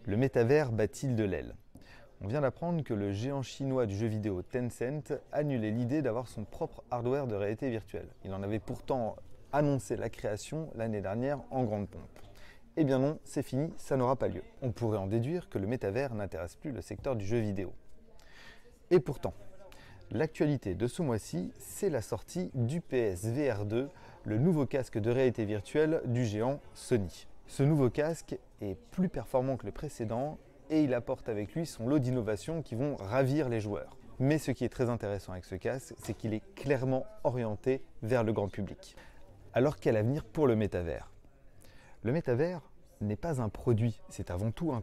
Le métavers bat-il de l'aile? On vient d'apprendre que le géant chinois du jeu vidéo Tencent annulait l'idée d'avoir son propre hardware de réalité virtuelle. Il en avait pourtant annoncé la création l'année dernière en grande pompe. Eh bien non, c'est fini, ça n'aura pas lieu. On pourrait en déduire que le métavers n'intéresse plus le secteur du jeu vidéo. Et pourtant, l'actualité de ce mois-ci, c'est la sortie du PSVR 2, le nouveau casque de réalité virtuelle du géant Sony. Ce nouveau casque est plus performant que le précédent et il apporte avec lui son lot d'innovations qui vont ravir les joueurs. Mais ce qui est très intéressant avec ce casque, c'est qu'il est clairement orienté vers le grand public. Alors quel avenir pour le métavers? Le métavers n'est pas un produit, c'est avant tout un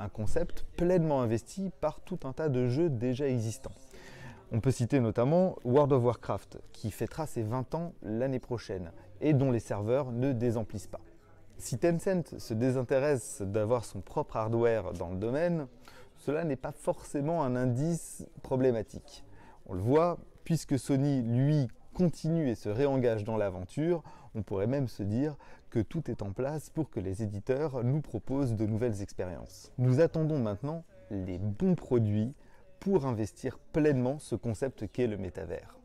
concept pleinement investi par tout un tas de jeux déjà existants. On peut citer notamment World of Warcraft, qui fêtera ses 20 ans l'année prochaine et dont les serveurs ne désemplissent pas. Si Tencent se désintéresse d'avoir son propre hardware dans le domaine, cela n'est pas forcément un indice problématique. On le voit, puisque Sony, lui, continue et se réengage dans l'aventure, on pourrait même se dire que tout est en place pour que les éditeurs nous proposent de nouvelles expériences. Nous attendons maintenant les bons produits pour investir pleinement ce concept qu'est le métavers.